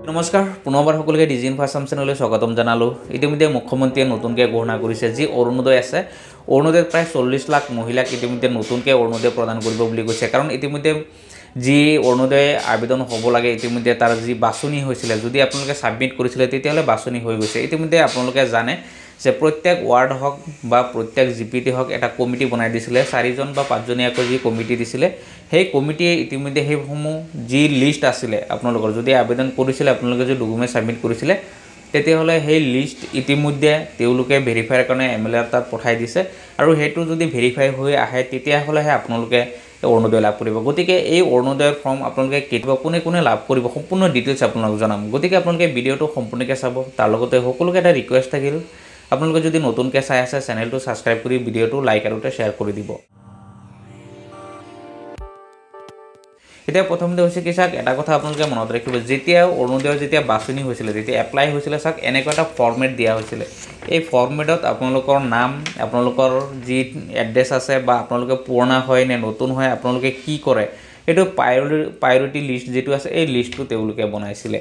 নমস্কাৰ পুনৰবাৰ সকলোকে ডিজি ইনফৰমেশ্যন চেনেললৈ স্বাগতম জনালোঁ। ইতিমধ্যে মুখ্যমন্ত্ৰীয়ে নতুনকৈ ঘোষণা কৰিছে যি অৰুণোদয় আছে অৰুণোদয়ত প্ৰায় 40 লাখ মহিলাক ইতিমধ্যে নতুনকৈ অৰুণোদয় প্ৰদান কৰিব বুলি কৈছে। কাৰণ ইতিমধ্যে যি অৰুণোদয় আবেদন হ'ব লাগে ইতিমধ্যে তাৰ যি বাছনি হৈছিলে যদি আপোনালোকে সাবমিট কৰিছিলে তেতিয়াহ'লে বাছনি হৈ গৈছে। ইতিমধ্যে আপোনালোকে জানে যে প্ৰত্যেক ৱাৰ্ড হওক বা প্ৰত্যেক জিপিটি হওক এটা কমিটি বনাই দিছিলে 4জন বা 5জনীয়াকৈ যি কমিটি দিছিলে সেই কমিটিয়ে ইতিমধ্যে সেইসমূহ যি লিষ্ট আছিলে আপোনালোকৰ যদি আবেদন কৰিছিলে আপোনালোকে যদি ডকুমেণ্ট সাবমিট কৰিছিলে তেতিয়াহ'লে সেই লিষ্ট ইতিমধ্যে তেওঁলোকে ভেৰিফাইৰ কাৰণে এমএলএ তাত পঠাই দিছে আৰু হেতু যদি ভেৰিফাই হৈ আহে তেতিয়াহ'লেহে আপোনালোকে অৰুণোদয় লাভ কৰিব। গতিকে এই অৰুণোদয়ৰ ফৰ্ম আপোনালোকে কেতিয়া কোনে লাভ কৰিব সম্পূৰ্ণ ডিটেইলছ আপোনালোকক জনাম। গতিকে আপোনালোকে ভিডিঅ'টো সম্পূৰ্ণকৈ চাব। তাৰ লগতে সকলোকে এটা ৰিকুৱেষ্ট থাকিল আপোনালোকে যদি নতুনকৈ চাই আছে চেনেলটো সাবস্ক্ৰাইব কৰি ভিডিঅ'টো লাইক আৰু শ্বেয়াৰ কৰি দিব। এতিয়া প্ৰথমতে হৈছে কি চাওক এটা কথা আপোনালোকে মনত ৰাখিব যেতিয়া অৰুণোদয়ৰ যেতিয়া বাছনি হৈছিলে যেতিয়া এপ্লাই হৈছিলে চাওক এনেকুৱা এটা ফৰ্মেট দিয়া হৈছিলে। এই ফৰ্মেটত আপোনালোকৰ নাম আপোনালোকৰ যি এড্ৰেছ আছে বা আপোনালোকে পুৰণা হয় নে নতুন হয় আপোনালোকে কি কৰে এইটো প্ৰায়োৰিটি লিষ্ট যেটো আছে এই লিষ্টটো তেওঁলোকে বনাইছিলে।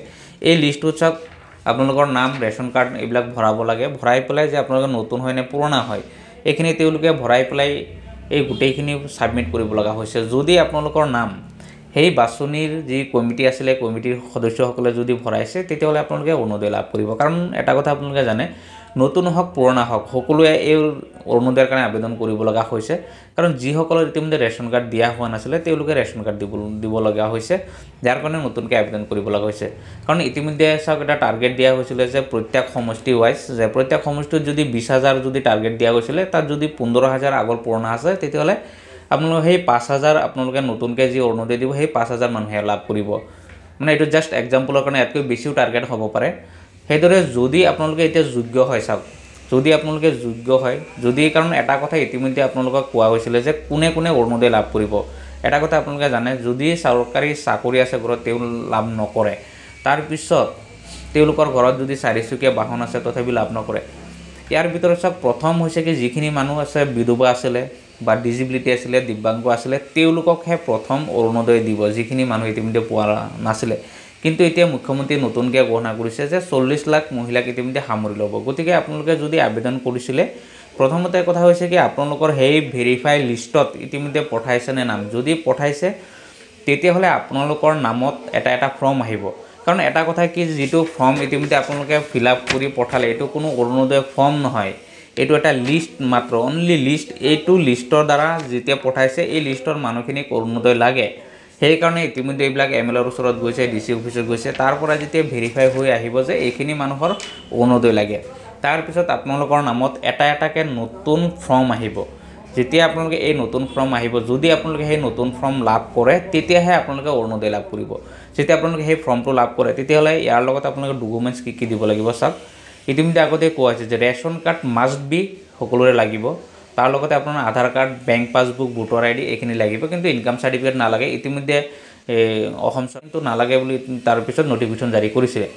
এই লিষ্টটোত চাওক আপোনালোকৰ নাম ৰেশন কাৰ্ড এইবিলাক ভৰাব লাগে। ভৰাই পেলাই যে আপোনালোকৰ নতুন হয় নে পুৰণা হয় এইখিনি তেওঁলোকে ভৰাই পেলাই এই গোটেইখিনি সাবমিট কৰিব লগা হৈছে। যদি আপোনালোকৰ নাম সেই বাছনিৰ যি কমিটি আছিলে কমিটিৰ সদস্যসকলে যদি ভৰাইছে তেতিয়াহ'লে আপোনালোকে অৰুণোদয় লাভ কৰিব। কাৰণ এটা কথা আপোনালোকে জানে নতুন হওক পুৰণা হওক সকলোৱে এই অৰুণোদয়ৰ কাৰণে আবেদন কৰিব লগা হৈছে। কাৰণ যিসকলৰ ইতিমধ্যে ৰেশন কাৰ্ড দিয়া হোৱা নাছিলে তেওঁলোকে ৰেশন কাৰ্ড দিব লগা হৈছে যাৰ কাৰণে নতুনকৈ আবেদন কৰিব লগা হৈছে। কাৰণ ইতিমধ্যে চাওক এটা টাৰ্গেট দিয়া হৈছিলে যে প্ৰত্যেক সমষ্টি ৱাইজ যে প্ৰত্যেক সমষ্টিত যদি 20,000 যদি টাৰ্গেট দিয়া হৈছিলে তাত যদি 15,000 আগৰ পুৰণা আছে তেতিয়াহ'লে আপোনালোকে সেই 5,000 আপোনালোকে নতুনকৈ যি অৰুণোদয় দিব সেই 5,000 মানুহে লাভ কৰিব। মানে এইটো জাষ্ট এক্সাম্পলৰ কাৰণে ইয়াতকৈ বেছিও টাৰ্গেট হ'ব পাৰে। সেইদৰে যদি আপোনালোকে এতিয়া যোগ্য হয় চাওক যদি আপোনালোকে যোগ্য হয় যদি কাৰণ এটা কথা ইতিমধ্যে আপোনালোকক কোৱা হৈছিলে যে কোনে অৰুণোদয় লাভ কৰিব। এটা কথা আপোনালোকে জানে যদি চৰকাৰী চাকৰি আছে ঘৰত তেওঁ লাভ নকৰে তাৰপিছত তেওঁলোকৰ ঘৰত যদি 4চকীয়া বাহন আছে তথাপি লাভ নকৰে। ইয়াৰ ভিতৰত চাওক প্ৰথম হৈছে কি যিখিনি মানুহ আছে বিধৱা আছিলে বা ডিজিবিলিটি আছিলে দিব্যাংগ আছিলে তেওঁলোককহে প্ৰথম অৰুণোদয় দিব যিখিনি মানুহ ইতিমধ্যে পোৱা নাছিলে। কিন্তু এতিয়া মুখ্যমন্ত্ৰীয়ে নতুনকৈ ঘোষণা কৰিছে যে 40 লাখ মহিলাক ইতিমধ্যে সামৰি ল'ব। গতিকে আপোনালোকে যদি আবেদন কৰিছিলে প্ৰথমতে কথা হৈছে কি আপোনালোকৰ সেই ভেৰিফাই লিষ্টত ইতিমধ্যে পঠাইছে নে নাম যদি পঠাইছে তেতিয়াহ'লে আপোনালোকৰ নামত এটা ফৰ্ম আহিব। কাৰণ এটা কথা কি যিটো ফৰ্ম ইতিমধ্যে আপোনালোকে ফিল আপ কৰি পঠালে এইটো কোনো অৰুণোদয় ফৰ্ম নহয় এইটো এটা লিষ্ট মাত্ৰ অনলি লিষ্ট। এইটো লিষ্টৰ দ্বাৰা যেতিয়া পঠাইছে এই লিষ্টৰ মানুহখিনিক অৰুণোদয় লাগে সেইকাৰণে ইতিমধ্যে এইবিলাক এমএলএৰ ওচৰত গৈছে ডিচি অফিচত গৈছে তাৰ পৰা যেতিয়া ভেৰিফাই হৈ আহিব যে এইখিনি মানুহৰ অৰুণোদয় লাগে তাৰপিছত আপোনালোকৰ নামত এটাকৈ নতুন ফৰ্ম আহিব। যেতিয়া আপোনালোকে এই নতুন ফৰ্ম আহিব যদি আপোনালোকে সেই নতুন ফৰ্ম লাভ কৰে তেতিয়াহে আপোনালোকে অৰুণোদয় লাভ কৰিব। যেতিয়া আপোনালোকে সেই ফৰ্মটো লাভ কৰে তেতিয়াহ'লে ইয়াৰ লগত আপোনালোকে ডকুমেণ্টছ কি দিব লাগিব চাওক ইতিমধ্যে আগতে কোৱা হৈছে যে ৰেশন কাৰ্ড মাষ্ট বি সকলোৰে লাগিব। তাৰ লগতে আপোনাৰ Aadhaar card bank passbook voter ID এইখিনি লাগিব কিন্তু ইনকাম চাৰ্টিফিকেট নালাগে। ইতিমধ্যে অসম চৰকাৰটো নালাগে বুলি তাৰপিছত নটিফিকেশ্যন জাৰি কৰিছিলে।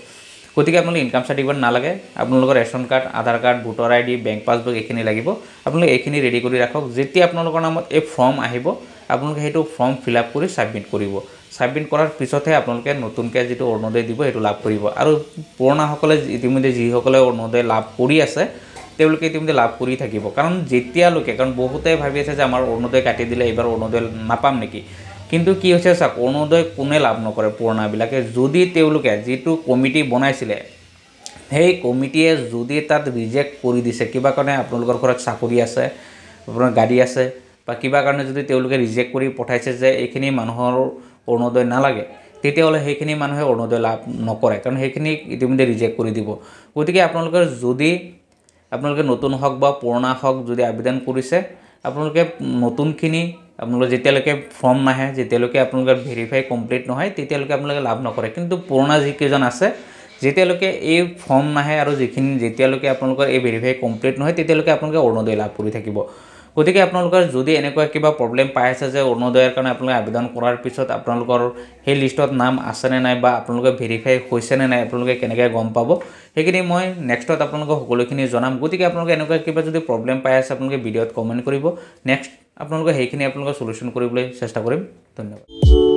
গতিকে আপোনালোকে ইনকাম চাৰ্টিফিকেট নালাগে আপোনালোকৰ ration card Aadhaar card voter ID bank passbook এইখিনি লাগিব। আপোনালোকে এইখিনি ৰেডি কৰি ৰাখক। যেতিয়া আপোনালোকৰ নামত এই ফৰ্ম আহিব আপোনালোকে সেইটো ফৰ্ম ফিল আপ কৰি ছাবমিট কৰিব। ছাবমিট কৰাৰ পিছতহে আপোনালোকে নতুনকৈ যিটো অৰুণোদয় দিব সেইটো লাভ কৰিব। আৰু পুৰণাসকলে ইতিমধ্যে যিসকলে অৰুণোদয় লাভ কৰি আছে তেওঁলোকে ইতিমধ্যে লাভ কৰি থাকিব। কাৰণ যেতিয়ালৈকে কাৰণ বহুতে ভাবি আছে যে আমাৰ অৰুণোদয় কাটি দিলে এইবাৰ অৰুণোদয় নাপাম নেকি। কিন্তু কি হৈছে চাওক অৰুণোদয় কোনে লাভ নকৰে পুৰণাবিলাকে যদি তেওঁলোকে যিটো কমিটি বনাইছিলে সেই কমিটিয়ে যদি তাত ৰিজেক্ট কৰি দিছে কিবা কাৰণে আপোনালোকৰ ঘৰত চাকৰি আছে আপোনাৰ গাড়ী আছে বা কিবা কাৰণে যদি তেওঁলোকে ৰিজেক্ট কৰি পঠাইছে যে এইখিনি মানুহৰ অৰুণোদয় নালাগে তেতিয়াহ'লে সেইখিনি মানুহে অৰুণোদয় লাভ নকৰে কাৰণ সেইখিনি ইতিমধ্যে ৰিজেক্ট কৰি দিব। গতিকে আপোনালোকৰ যদি আপোনালোকে নতুন হওক বা পুৰণা হওক যদি আবেদন কৰিছে আপোনালোকে নতুনখিনি আপোনালোকে যেতিয়ালৈকে ফৰ্ম নাহে যেতিয়ালৈকে আপোনালোকৰ ভেৰিফাই কমপ্লিট নহয় তেতিয়ালৈকে আপোনালোকে লাভ নকৰে। কিন্তু পুৰণা যিকেইজন আছে যেতিয়ালৈকে এই ফৰ্ম নাহে আৰু যেতিয়ালৈকে আপোনালোকৰ এই ভেৰিফাই কমপ্লিট নহয় তেতিয়ালৈকে আপোনালোকে অৰুণোদয় লাভ কৰি থাকিব। গতিকে আপোনালোকৰ যদি এনেকুৱা কিবা প্ৰব্লেম পাই আছে যে অৰুণোদয়ৰ কাৰণে আপোনালোকে আবেদন কৰাৰ পিছত আপোনালোকৰ সেই লিষ্টত নাম আছেনে নাই বা আপোনালোকে ভেৰিফাই হৈছেনে নাই আপোনালোকে কেনেকৈ গম পাব সেইখিনি মই নেক্সটত আপোনালোকক সকলোখিনি জনাম। গতিকে আপোনালোকে এনেকুৱা কিবা যদি প্ৰব্লেম পাই আছে আপোনালোকে ভিডিঅ'ত কমেণ্ট কৰিব। নেক্সট আপোনালোকে সেইখিনি আপোনালোকৰ সলিউশ্যন কৰিবলৈ চেষ্টা কৰিম। ধন্যবাদ।